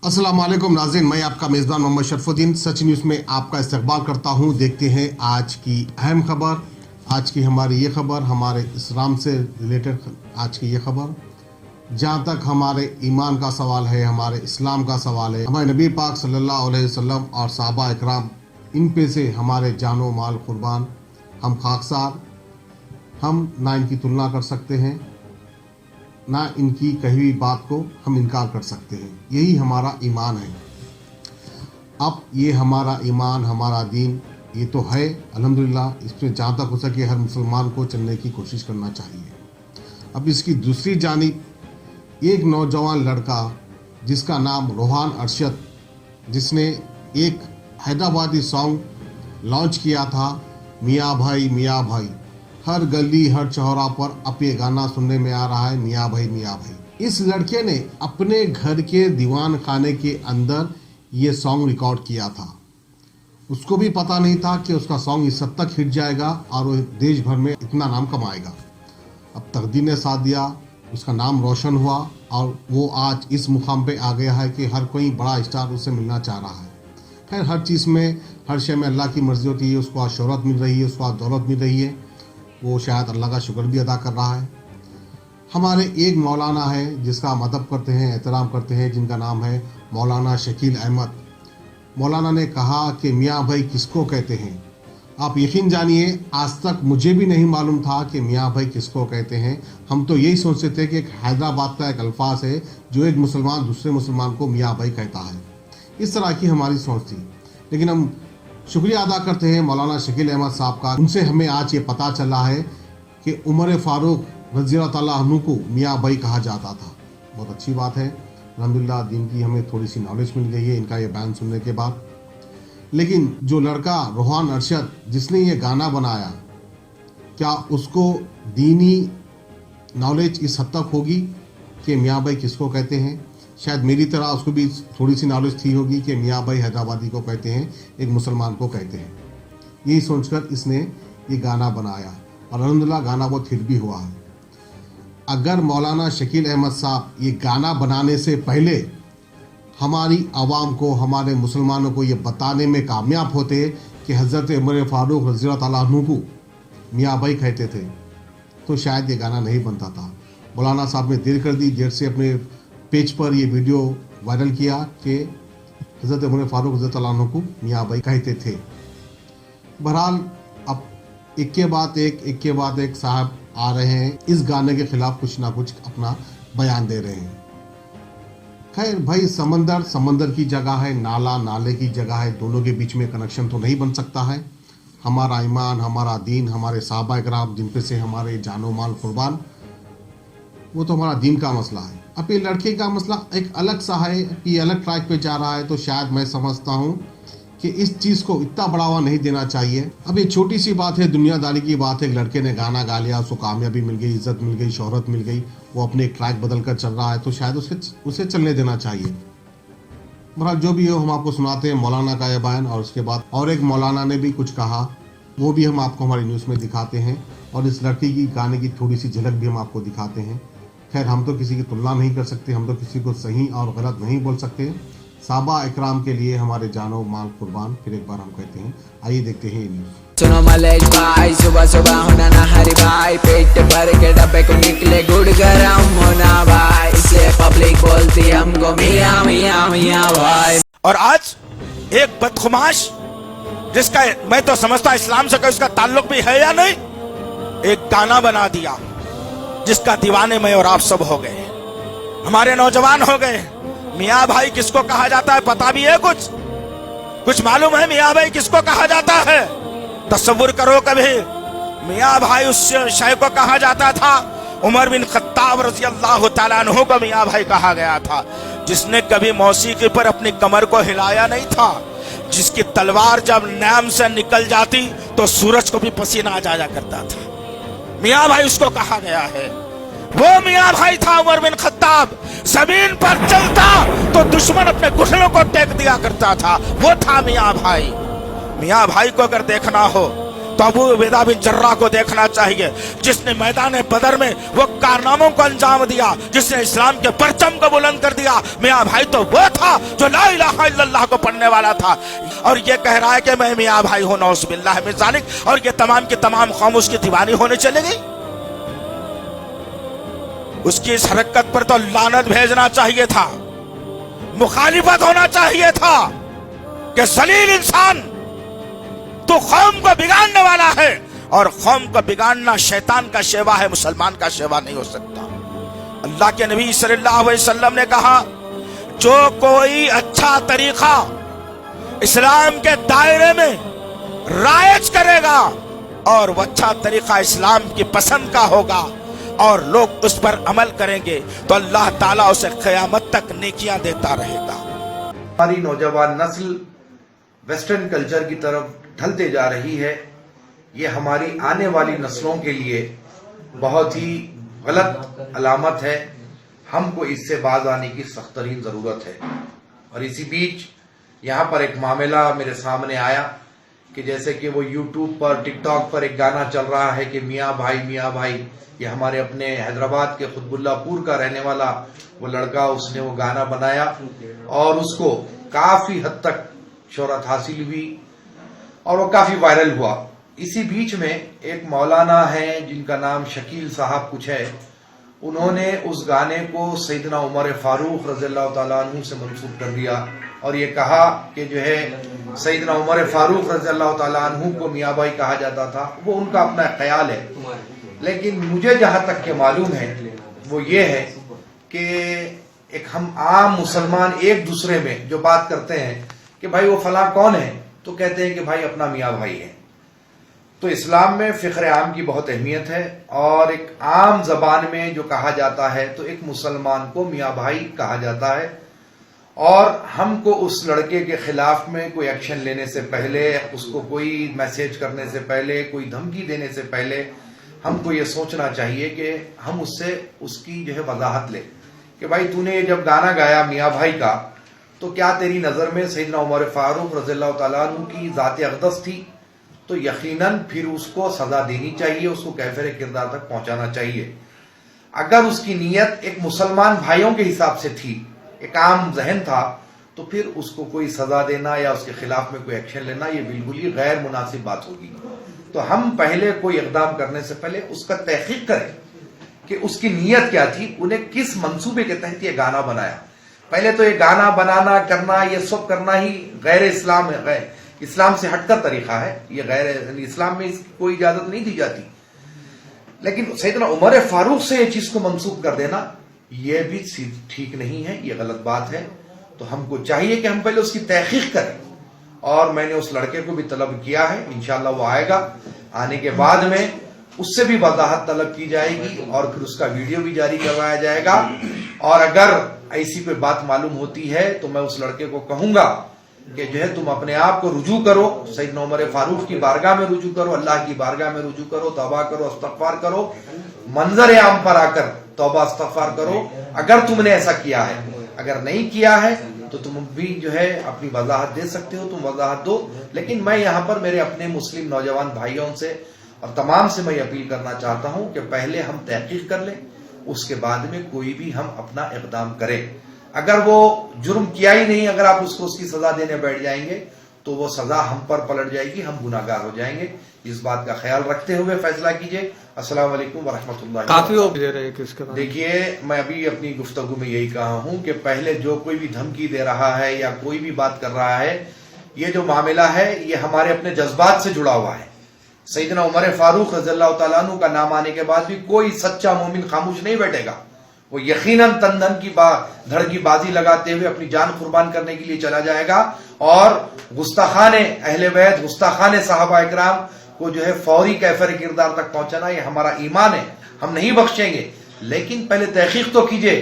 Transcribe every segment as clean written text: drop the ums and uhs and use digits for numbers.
अस्सलाम वालेकुम नाज़रीन, मैं आपका मेज़बान मोहम्मद शरफुद्दीन सच न्यूज़ में आपका इस्तकबाल करता हूं। देखते हैं आज की अहम खबर। आज की हमारी ये खबर हमारे इस्लाम से रिलेटेड आज की ये खबर, जहां तक हमारे ईमान का सवाल है, हमारे इस्लाम का सवाल है, हमारे नबी पाक सल्लल्लाहु अलैहि वसल्लम और सहाबा इकराम, इन पे से हमारे जानो माल कुर्बान, हम खाकसार, हम ना इनकी तुलना कर सकते हैं, ना इनकी कही हुई बात को हम इनकार कर सकते हैं। यही हमारा ईमान है। अब ये हमारा ईमान, हमारा दीन, ये तो है अल्हम्दुलिल्लाह। इसमें जहाँ तक हो सके हर मुसलमान को चलने की कोशिश करना चाहिए। अब इसकी दूसरी जानिब एक नौजवान लड़का जिसका नाम रोहान अरशद, जिसने एक हैदराबादी सॉन्ग लॉन्च किया था, मियाँ भाई मियाँ भाई, हर गली हर चौरा पर अब ये गाना सुनने में आ रहा है, मियाँ भाई मियाँ भाई। इस लड़के ने अपने घर के दीवान खाने के अंदर ये सॉन्ग रिकॉर्ड किया था। उसको भी पता नहीं था कि उसका सॉन्ग इस हद तक हिट जाएगा और वो देश भर में इतना नाम कमाएगा। अब तकदीर ने साथ दिया, उसका नाम रोशन हुआ और वो आज इस मुकाम पे आ गया है कि हर कोई बड़ा स्टार उससे मिलना चाह रहा है। खैर, हर चीज़ में, हर शय में अल्लाह की मर्जी होती है। उसको आज शोहरत मिल रही है, उसको आज दौलत मिल रही है, वो शायद अल्लाह का शुक्र भी अदा कर रहा है। हमारे एक मौलाना है जिसका हम अदब करते हैं, एहतराम करते हैं, जिनका नाम है मौलाना शकील अहमद। मौलाना ने कहा कि मियाँ भाई किसको कहते हैं। आप यकीन जानिए, आज तक मुझे भी नहीं मालूम था कि मियाँ भाई किसको कहते हैं। हम तो यही सोचते थे कि एक हैदराबाद का एक अल्फाज है जो एक मुसलमान दूसरे मुसलमान को मियाँ भाई कहता है। इस तरह की हमारी सोच थी। लेकिन हम शुक्रिया अदा करते हैं मौलाना शकील अहमद साहब का। उनसे हमें आज ये पता चला है कि उमर फारूक रज़ी अल्लाह तआला अन्हु को मियाँ भाई कहा जाता था। बहुत अच्छी बात है, अल्हम्दुलिल्लाह दीन की हमें थोड़ी सी नॉलेज मिल गई है इनका ये बयान सुनने के बाद। लेकिन जो लड़का रोहान अरशद जिसने ये गाना बनाया, क्या उसको दीनी नॉलेज इस हद तक होगी कि मियाँ भाई किसको कहते हैं? शायद मेरी तरह उसको भी थोड़ी सी नॉलेज थी होगी कि मियाँ भाई हैदराबादी को कहते हैं, एक मुसलमान को कहते हैं। यही सोचकर इसने ये गाना बनाया और अल्हम्दुलिल्लाह गाना बहुत हिट भी हुआ है। अगर मौलाना शकील अहमद साहब ये गाना बनाने से पहले हमारी आवाम को, हमारे मुसलमानों को ये बताने में कामयाब होते कि हज़रत उमर फारूक रज़ी अल्लाह तआला अन्हु को मियाँ भाई कहते थे, तो शायद ये गाना नहीं बनता था। मौलाना साहब ने देर कर दी, देर से अपने पेज पर ये वीडियो वायरल किया कि हज़रत उमर फारूक रज़ी अल्लाह अन्हु को मियाँ भाई कहते थे। बहरहाल अब एक के बाद एक साहब आ रहे हैं, इस गाने के खिलाफ कुछ ना कुछ अपना बयान दे रहे हैं। खैर भाई, समंदर की जगह है, नाला नाले की जगह है, दोनों के बीच में कनेक्शन तो नहीं बन सकता है। हमारा ईमान, हमारा दीन, हमारे सहाबा इकराम जिन पे से हमारे जानो माल कुर्बान, वो तो हमारा दीन का मसला है। अब ये लड़के का मसला एक अलग सा है कि अलग ट्रैक पे जा रहा है, तो शायद मैं समझता हूँ कि इस चीज़ को इतना बढ़ावा नहीं देना चाहिए। अब ये छोटी सी बात है, दुनियादारी की बात है। एक लड़के ने गाना गा लिया, उसको कामयाबी मिल गई, इज्जत मिल गई, शोहरत मिल गई, वो अपने एक ट्रैक बदल कर चल रहा है, तो शायद उसे चलने देना चाहिए। बहरहाल जो भी हो, हम आपको सुनाते हैं मौलाना का यह बयान। और उसके बाद और एक मौलाना ने भी कुछ कहा, वो भी हम आपको हमारी न्यूज़ में दिखाते हैं, और इस लड़की की गाने की थोड़ी सी झलक भी हम आपको दिखाते हैं। खैर, हम तो किसी की तुलना नहीं कर सकते, हम तो किसी को सही और गलत नहीं बोल सकते। साहबा इकराम के लिए हमारे जानो माल कुर्बान, फिर एक बार हम कहते हैं। आइए देखते हैं ये न्यूज़। सुनो मलेश भाई, सुबह सुबह होना ना हरी भाई, पेट भर के डब्बे को निकले गुड़ गरम होना भाई, इसलिए पब्लिक बोलती हमको मियाँ मियाँ मियाँ भाई। और आज एक बदखुमाश, जिसका मैं तो समझता इस्लाम से कोई उसका ताल्लुक भी है या नहीं, एक गाना बना दिया जिसका दीवाने में और आप सब हो गए, हमारे नौजवान हो गए। मियाँ भाई किसको कहा जाता है पता भी है? कुछ मालूम है मियाँ भाई किसको कहा जाता है? तसव्वुर करो कभी, मियाँ भाई उस शय को कहा जाता था। उमर बिन खत्ताब रज़ी अल्लाह तआला अन्हु को मियाँ भाई कहा गया था, जिसने कभी मौसीकी पर अपनी कमर को हिलाया नहीं था, जिसकी तलवार जब नाम से निकल जाती तो सूरज को भी पसीना आ जाया करता था। मियाँ भाई उसको कहा गया है। वो मियाँ भाई था उमर बिन खत्ताब, जमीन पर चलता तो दुश्मन अपने घुटनों को टेक दिया करता था, वो था मियाँ भाई। मियाँ भाई को अगर देखना हो तो अबू उबैदा बिन जर्राह को देखना चाहिए, जिसने मैदान बदर में वो कारनामों को अंजाम दिया, जिसने इस्लाम के परचम को बुलंद कर दिया। मियाँ भाई तो वो था जो ला इलाहा इल्लल्लाह को पढ़ने वाला था, और ये कह रहा है कि मैं मियाँ भाई हूँ, नौज़ बिल्लाह मिन ज़ालिक, और ये तमाम की तमाम कौम उसकी दीवानी होने चले गई। उसकी इस हरकत पर तो लानत भेजना चाहिए था, मुखालिफत होना चाहिए था कि जलील इंसान, तो कौम को बिगाड़ने वाला है, और कौम को बिगाड़ना शैतान का शेवा है, मुसलमान का शेवा नहीं हो सकता। अल्लाह के नबी सल्लल्लाहु अलैहि वसल्लम ने कहा, जो कोई अच्छा तरीका इस्लाम के दायरे में राइज करेगा और वो अच्छा तरीका इस्लाम की पसंद का होगा और लोग उस पर अमल करेंगे, तो अल्लाह ताला उसे क़यामत तक नेकियां देता रहेगा। हमारी नौजवान नस्ल वेस्टर्न कल्चर की तरफ ढलते जा रही है। ये हमारी आने वाली नस्लों के लिए बहुत ही गलत अलामत है। हमको इससे बाज आने की सख्त तरीन ज़रूरत है। और इसी बीच यहाँ पर एक मामला मेरे सामने आया कि जैसे कि वो यूट्यूब पर, टिकटॉक पर एक गाना चल रहा है कि मियाँ भाई, ये हमारे अपने हैदराबाद के खुतबुल्लापुर का रहने वाला वो लड़का, उसने वो गाना बनाया और उसको काफ़ी हद तक शोहरत हासिल हुई और वो काफ़ी वायरल हुआ। इसी बीच में एक मौलाना है जिनका नाम शकील साहब कुछ है, उन्होंने उस गाने को सैयदना उमर फारूक रज़ियल्लाहु ताला अन्हु से मंसूब कर दिया और ये कहा कि जो है सैयदना उमर फारूक रज़ियल्लाहु ताला अन्हु को मियाँ भाई कहा जाता था। वो उनका अपना ख्याल है, लेकिन मुझे जहाँ तक के मालूम है वो ये है कि एक हम आम मुसलमान एक दूसरे में जो बात करते हैं कि भाई वो फलां कौन है, तो कहते हैं कि भाई अपना मियाँ भाई है। तो इस्लाम में फ़िक्र आम की बहुत अहमियत है और एक आम ज़बान में जो कहा जाता है तो एक मुसलमान को मियाँ भाई कहा जाता है। और हमको उस लड़के के खिलाफ में कोई एक्शन लेने से पहले, उसको कोई मैसेज करने से पहले, कोई धमकी देने से पहले हमको ये सोचना चाहिए कि हम उससे उसकी जो है वजाहत लें कि भाई तूने जब गाना गाया मियाँ भाई का, तो क्या तेरी नज़र में सैयदना उमर फारूक रज़ियल्लाहु ताला अन्हु की ज़ात अक़दस थी? तो यकीनन फिर उसको सज़ा देनी चाहिए, उसको कैफ़िर किरदार तक पहुँचाना चाहिए। अगर उसकी नीयत एक मुसलमान भाइयों के हिसाब से थी, एक आम जहन था, तो फिर उसको कोई सज़ा देना या उसके खिलाफ में कोई एक्शन लेना ये बिल्कुल ही गैर मुनासिब बात होगी। तो हम पहले कोई इक़दाम करने से पहले उसका तहक़ीक़ करें कि उसकी नीयत क्या थी, उन्हें किस मंसूबे के तहत ये गाना बनाया। पहले तो ये गाना बनाना करना ये सब करना ही गैर इस्लाम है, गैर इस्लाम से हटकर तरीका है, ये गैर इस्लाम में इसकी कोई इजाजत नहीं दी जाती। लेकिन सैयदना उमर फारूक से ये चीज को मंसूब कर देना ये भी ठीक नहीं है, ये गलत बात है। तो हमको चाहिए कि हम पहले उसकी तहक़ीक़ करें और मैंने उस लड़के को भी तलब किया है, इंशाअल्लाह वो आएगा। आने के बाद में उससे भी वजाहत तलब की जाएगी और फिर उसका वीडियो भी जारी करवाया जाएगा। और अगर ऐसी कोई बात मालूम होती है तो मैं उस लड़के को कहूंगा कि जो है तुम अपने आप को रुजू करो, सैयदना उमर फारूक की बारगाह में रुजू करो, अल्लाह की बारगाह में रुजू करो, तौबा करो, इस्तग़फ़ार करो, मंजर आम पर आकर तौबा इस्तग़फ़ार करो। अगर तुमने ऐसा किया है, अगर नहीं किया है तो तुम भी जो है अपनी वजाहत दे सकते हो, तुम वजाहत दो। लेकिन मैं यहाँ पर मेरे अपने मुस्लिम नौजवान भाइयों से और तमाम से मैं अपील करना चाहता हूँ कि पहले हम तहक़ीक़ कर लें, उसके बाद में कोई भी हम अपना इक़दाम करें। अगर वो जुर्म किया ही नहीं, अगर आप उसको उसकी सजा देने बैठ जाएंगे तो वो सजा हम पर पलट जाएगी, हम गुनाहगार हो जाएंगे। इस बात का ख्याल रखते हुए फैसला कीजिए। अस्सलाम वालेकुम व रहमतुल्लाहि। काफी हो दे रहे किसके बाद? देखिए, मैं अभी अपनी गुफ्तगू में यही कहा हूं कि पहले जो कोई भी धमकी दे रहा है या कोई भी बात कर रहा है, ये जो मामला है ये हमारे अपने जज्बात से जुड़ा हुआ है। सैयदना उमर फारूक रज़ियल्लाहु ताला अन्हु का नाम आने के बाद भी कोई सच्चा मोमिन खामोश नहीं बैठेगा। वो यकीनन तन धन की धड़ की बाजी लगाते हुए अपनी जान कुर्बान करने के लिए चला जाएगा और गुस्ताखाने अहले बैत, गुस्ताखाने सहाबा इकराम को जो है फौरी कैफर किरदार तक पहुंचाना ये हमारा ईमान है, हम नहीं बख्शेंगे। लेकिन पहले तहकीक तो कीजिए,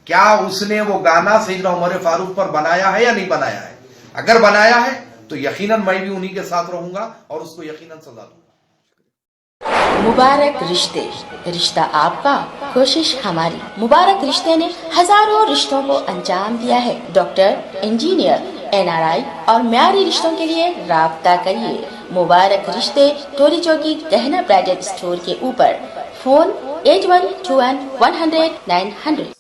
क्या उसने वो गाना सैयदना उमर फारूक पर बनाया है या नहीं बनाया है। अगर बनाया है तो यकीनन मैं भी उन्हीं के साथ रहूंगा और उसको यकीनन सजा दूंगा। मुबारक रिश्ते, रिश्ता आपका, कोशिश हमारी। मुबारक रिश्ते ने हजारों रिश्तों को अंजाम दिया है। डॉक्टर, इंजीनियर, NRI اور معیاری رشتوں کے لیے رابطہ کریے. مبارک رشتے ٹولی چوکی گہنا برائڈل اسٹور کے اوپر. فون 8121 100 900.